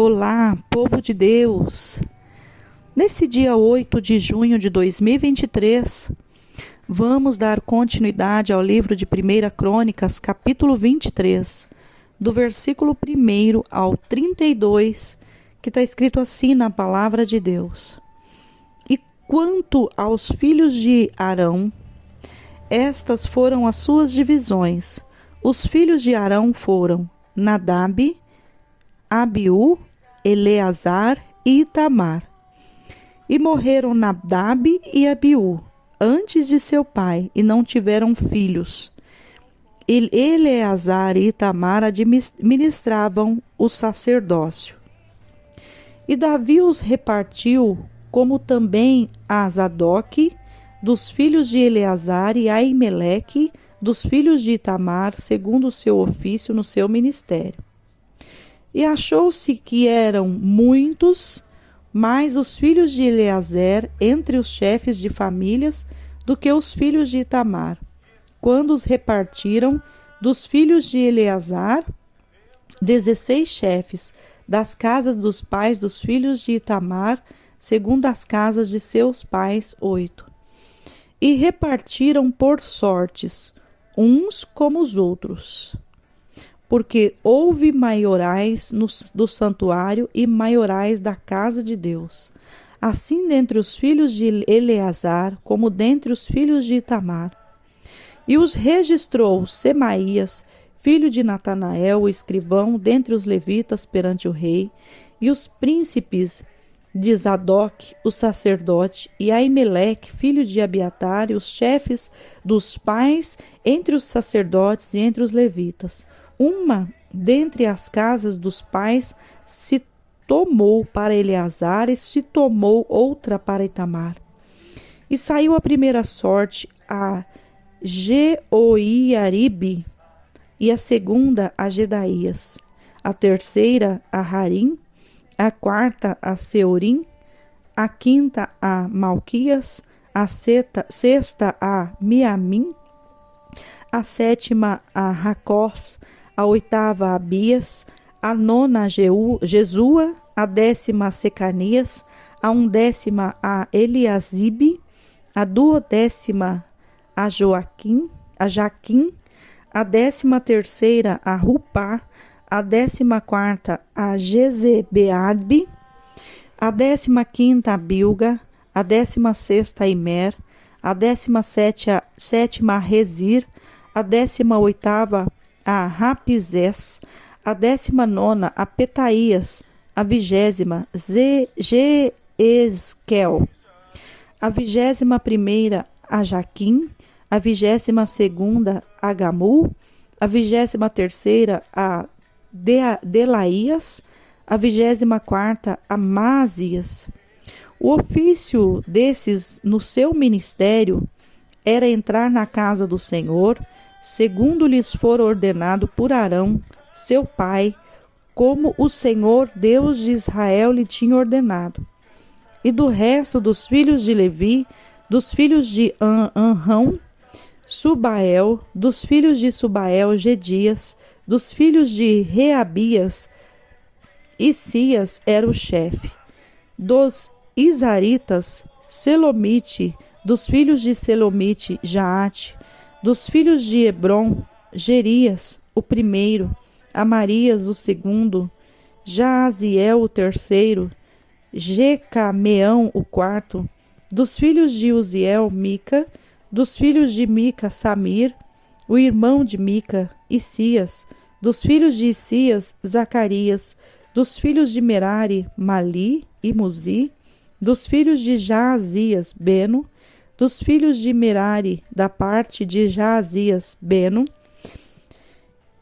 Olá, povo de Deus! Nesse dia 8 de junho de 2023, vamos dar continuidade ao livro de 1 Crônicas, capítulo 23, do versículo 1 ao 32, que está escrito assim na palavra de Deus. E quanto aos filhos de Arão, estas foram as suas divisões. Os filhos de Arão foram Nadab, Abiú, Eleazar e Itamar. E morreram Nadab e Abiú antes de seu pai, e não tiveram filhos. E Eleazar e Itamar administravam o sacerdócio. E Davi os repartiu, como também a Zadoque, dos filhos de Eleazar, e a Aimeleque, dos filhos de Itamar, segundo o seu ofício no seu ministério. E achou-se que eram muitos mais os filhos de Eleazar entre os chefes de famílias do que os filhos de Itamar. Quando os repartiram dos filhos de Eleazar, 16 chefes das casas dos pais dos filhos de Itamar, segundo as casas de seus pais, 8. E repartiram por sortes, uns como os outros. Porque houve maiorais do santuário e maiorais da casa de Deus, assim dentre os filhos de Eleazar, como dentre os filhos de Itamar. E os registrou Semaías, filho de Natanael, o escrivão, dentre os levitas perante o rei, e os príncipes de Zadoque, o sacerdote, e Aimeleque, filho de Abiatar, e os chefes dos pais entre os sacerdotes e entre os levitas. Uma dentre as casas dos pais se tomou para Eleazar, e se tomou outra para Itamar. E saiu a primeira sorte a Jeoiaribe, e a segunda a Jedaías, a terceira a Harim, a quarta a Seorim, a quinta a Malquias, a sexta a Miamim, a sétima a Racós, a oitava a Abias, a nona a Jesua, a décima a Secanias, a undécima a Eliasibe, a duodécima a Jaquim, a 13ª a Rupá, a 14ª a Jezebeade, a 15ª a Bilga, a 16ª a Imer, a 17ª a Rezir, a 18ª a Rapizés, a 19ª a Petaías, a 20ª Jeesquel, a 21ª a Jaquim, a 22ª a Gamul, a 23ª a Delaías, a 24ª a Másias. O ofício desses no seu ministério era entrar na casa do Senhor, segundo lhes for ordenado por Arão, seu pai, como o Senhor Deus de Israel lhe tinha ordenado. E do resto dos filhos de Levi, dos filhos de Anrão, Subael, dos filhos de Subael, Gedias, dos filhos de Reabias, Isias era o chefe. Dos Isaritas, Selomite, dos filhos de Selomite, Jaate, dos filhos de Hebron, Gerias, o primeiro, Amarias, o segundo, Jaaziel, o terceiro, Jecameão, o quarto, dos filhos de Uziel, Mica, dos filhos de Mica, Samir, o irmão de Mica, Isias, dos filhos de Isias, Zacarias, dos filhos de Merari, Mali e Muzi, dos filhos de Jaazias, Beno, dos filhos de Merari, da parte de Jaazias, Beno,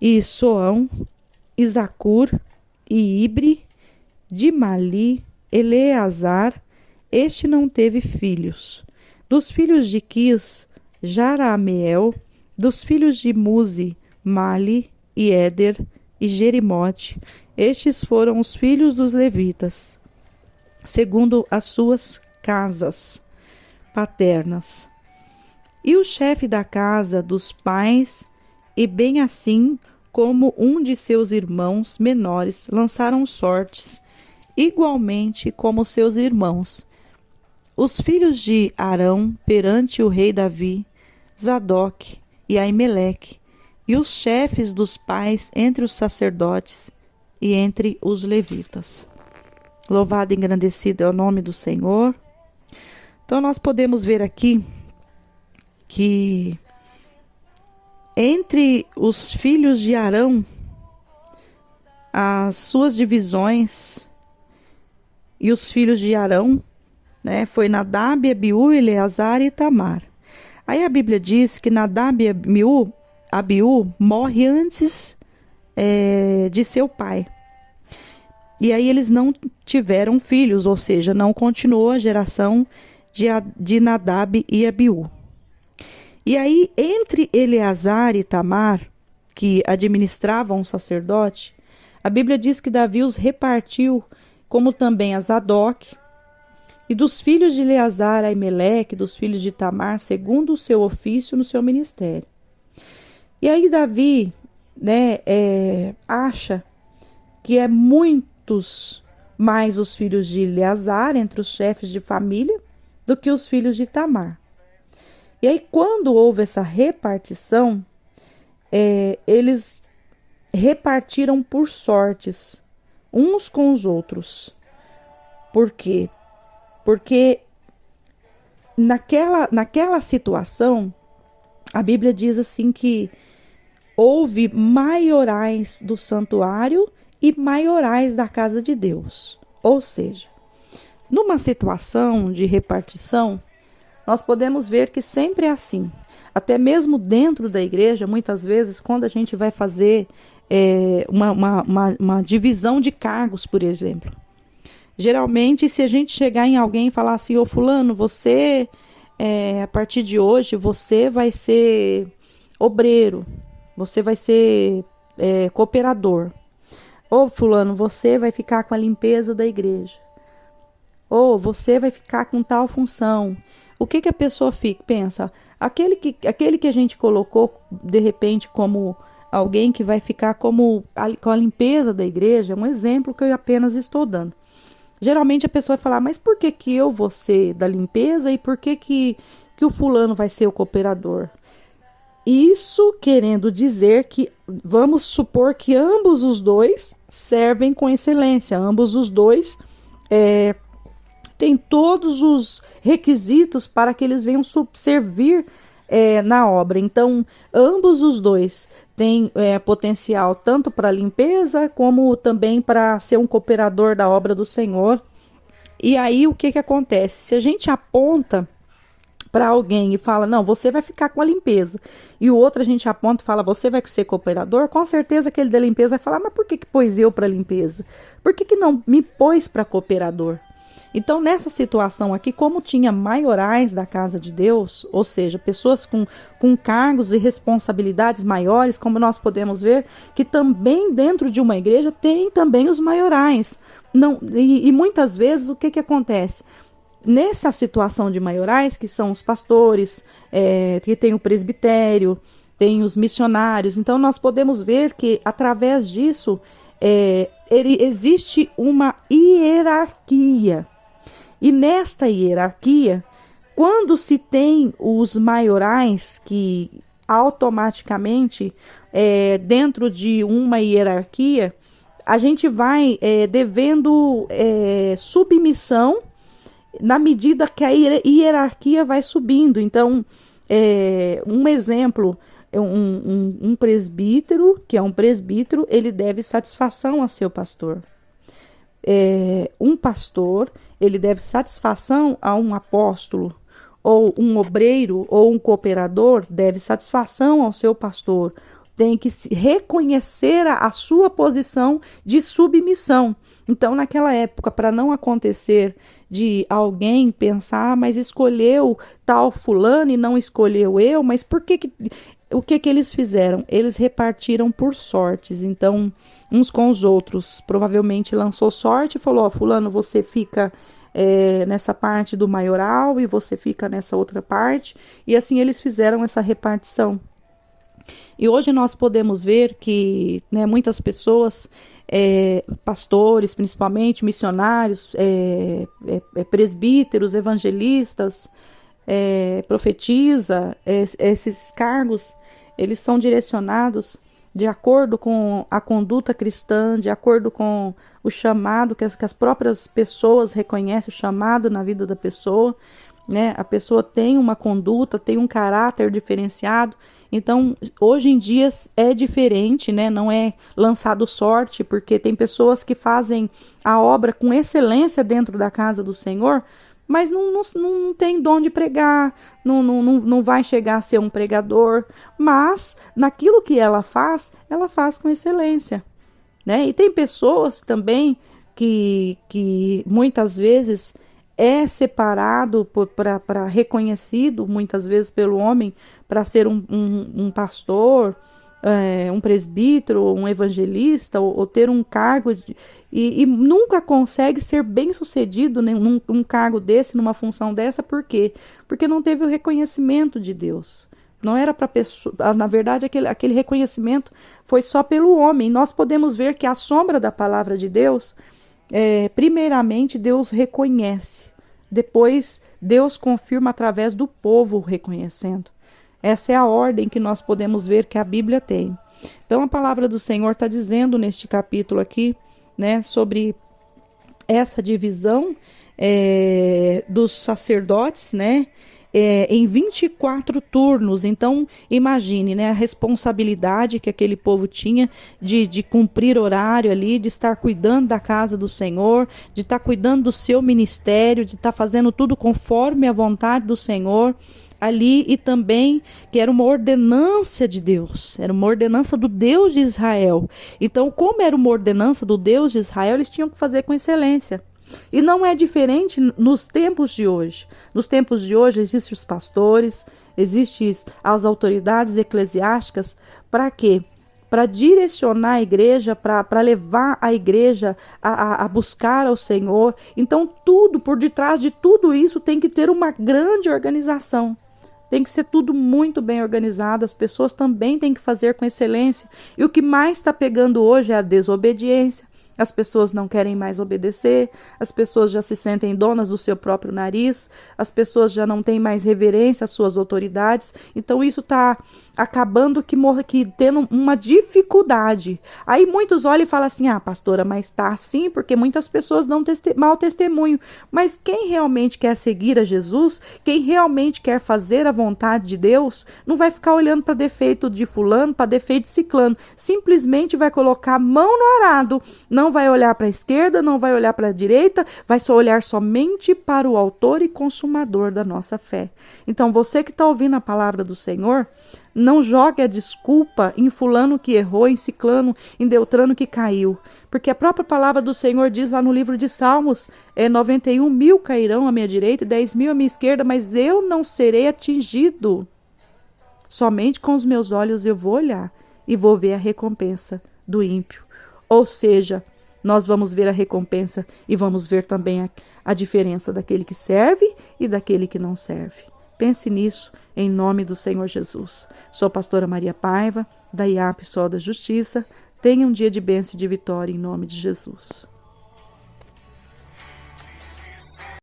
e Soão, Isaccur e Ibre, de Mali, Eleazar, este não teve filhos. Dos filhos de Quis, Jarameel, dos filhos de Muzi, Mali e Éder e Jerimote, estes foram os filhos dos levitas, segundo as suas casas paternas. E o chefe da casa dos pais, e bem assim como um de seus irmãos menores, lançaram sortes, igualmente como seus irmãos. Os filhos de Arão perante o rei Davi, Zadok e Aimeleque, e os chefes dos pais entre os sacerdotes e entre os levitas. Louvado e engrandecido é o nome do Senhor. Então nós podemos ver aqui que entre os filhos de Arão, as suas divisões e os filhos de Arão, né, foi Nadab, Abiú, Eleazar e Itamar. Aí a Bíblia diz que Nadab e Abiú morre antes de seu pai. E aí eles não tiveram filhos, ou seja, não continuou a geração de Nadab e Abiú. E aí, entre Eleazar e Itamar, que administravam o sacerdote, a Bíblia diz que Davi os repartiu, como também a Zadok, e dos filhos de Eleazar, Aimeleque, dos filhos de Itamar, segundo o seu ofício no seu ministério. E aí Davi, né, acha que é muitos mais os filhos de Eleazar, entre os chefes de família, do que os filhos de Itamar. E aí, quando houve essa repartição, eles repartiram por sortes, uns com os outros. Por quê? Porque naquela situação, a Bíblia diz assim que houve maiorais do santuário e maiorais da casa de Deus. Ou seja, numa situação de repartição, nós podemos ver que sempre é assim. Até mesmo dentro da igreja, muitas vezes, quando a gente vai fazer uma divisão de cargos, por exemplo. Geralmente, se a gente chegar em alguém e falar assim, ô fulano, você, a partir de hoje, você vai ser obreiro, você vai ser cooperador. Ô fulano, você vai ficar com a limpeza da igreja. Ou você vai ficar com tal função. O que a pessoa pensa? Aquele que a gente colocou, de repente, como alguém que vai ficar com a limpeza da igreja, é um exemplo que eu apenas estou dando. Geralmente a pessoa vai falar, mas por que eu vou ser da limpeza e por que o fulano vai ser o cooperador? Isso querendo dizer que, vamos supor que ambos os dois servem com excelência, ambos os dois têm todos os requisitos para que eles venham servir na obra. Então, ambos os dois têm potencial tanto para limpeza como também para ser um cooperador da obra do Senhor. E aí, o que acontece? Se a gente aponta para alguém e fala, não, você vai ficar com a limpeza, e o outro a gente aponta e fala, você vai ser cooperador, com certeza aquele da limpeza vai falar, mas por que pôs eu para limpeza? Por que não me pôs para cooperador? Então, nessa situação aqui, como tinha maiorais da casa de Deus, ou seja, pessoas com cargos e responsabilidades maiores, como nós podemos ver, que também dentro de uma igreja tem também os maiorais. E muitas vezes, o que acontece? Nessa situação de maiorais, que são os pastores, que tem o presbitério, tem os missionários, então nós podemos ver que, através disso, existe uma hierarquia. E nesta hierarquia, quando se tem os maiorais, que automaticamente, dentro de uma hierarquia, a gente vai devendo submissão na medida que a hierarquia vai subindo. Então, um exemplo, um presbítero, que é um presbítero, ele deve satisfação a seu pastor. Um pastor, ele deve satisfação a um apóstolo, ou um obreiro, ou um cooperador, deve satisfação ao seu pastor. Tem que reconhecer a sua posição de submissão. Então, naquela época, para não acontecer de alguém pensar, mas escolheu tal fulano e não escolheu eu, mas o que eles fizeram? Eles repartiram por sortes, então, uns com os outros. Provavelmente lançou sorte e falou, fulano, você fica nessa parte do maioral e você fica nessa outra parte. E assim eles fizeram essa repartição. E hoje nós podemos ver que, né, muitas pessoas, pastores principalmente, missionários, presbíteros, evangelistas, profetisa, esses cargos, eles são direcionados de acordo com a conduta cristã, de acordo com o chamado que as próprias pessoas reconhecem, o chamado na vida da pessoa, né? A pessoa tem uma conduta, tem um caráter diferenciado. Então, hoje em dia é diferente, né? Não é lançado sorte, porque tem pessoas que fazem a obra com excelência dentro da casa do Senhor, mas não tem dom de pregar, não vai chegar a ser um pregador, mas naquilo que ela faz com excelência, né? E tem pessoas também que muitas vezes é separado para reconhecido, muitas vezes pelo homem, para ser um pastor, um presbítero, um evangelista, ou ter um cargo, e nunca consegue ser bem sucedido num cargo desse, numa função dessa. Por quê? Porque não teve o reconhecimento de Deus. Não era para a pessoa, na verdade, aquele reconhecimento foi só pelo homem. Nós podemos ver que a sombra da palavra de Deus, primeiramente Deus reconhece, depois Deus confirma através do povo reconhecendo. Essa é a ordem que nós podemos ver que a Bíblia tem. Então a palavra do Senhor está dizendo neste capítulo aqui, né, sobre essa divisão dos sacerdotes, né, em 24 turnos. Então imagine, né, a responsabilidade que aquele povo tinha de cumprir horário ali, de estar cuidando da casa do Senhor, de estar cuidando do seu ministério, de estar fazendo tudo conforme a vontade do Senhor ali, e também que era uma ordenança de Deus, era uma ordenança do Deus de Israel. Então, como era uma ordenança do Deus de Israel, eles tinham que fazer com excelência. E não é diferente nos tempos de hoje. Nos tempos de hoje existem os pastores, existem as autoridades eclesiásticas. Para quê? Para direcionar a igreja, para levar a igreja a buscar ao Senhor. Então, tudo, por detrás de tudo isso, tem que ter uma grande organização. Tem que ser tudo muito bem organizado, as pessoas também têm que fazer com excelência. E o que mais está pegando hoje é a desobediência. As pessoas não querem mais obedecer, as pessoas já se sentem donas do seu próprio nariz, as pessoas já não têm mais reverência às suas autoridades. Então isso está acabando que tendo uma dificuldade. Aí muitos olham e falam assim: ah, pastora, mas está assim porque muitas pessoas dão mau testemunho. Mas quem realmente quer seguir a Jesus, quem realmente quer fazer a vontade de Deus, não vai ficar olhando para defeito de fulano, para defeito de ciclano. Simplesmente vai colocar a mão no arado, não vai olhar para a esquerda, não vai olhar para a direita, vai só olhar somente para o autor e consumador da nossa fé. Então, você que está ouvindo a palavra do Senhor, não jogue a desculpa em fulano que errou, em ciclano, em Beltrano que caiu. Porque a própria palavra do Senhor diz lá no livro de Salmos, 91.000 cairão à minha direita e 10.000 à minha esquerda, mas eu não serei atingido. Somente com os meus olhos eu vou olhar e vou ver a recompensa do ímpio. Ou seja, nós vamos ver a recompensa e vamos ver também a diferença daquele que serve e daquele que não serve. Pense nisso, em nome do Senhor Jesus. Sou a pastora Maria Paiva, da IAP Sol da Justiça. Tenha um dia de bênção e de vitória, em nome de Jesus.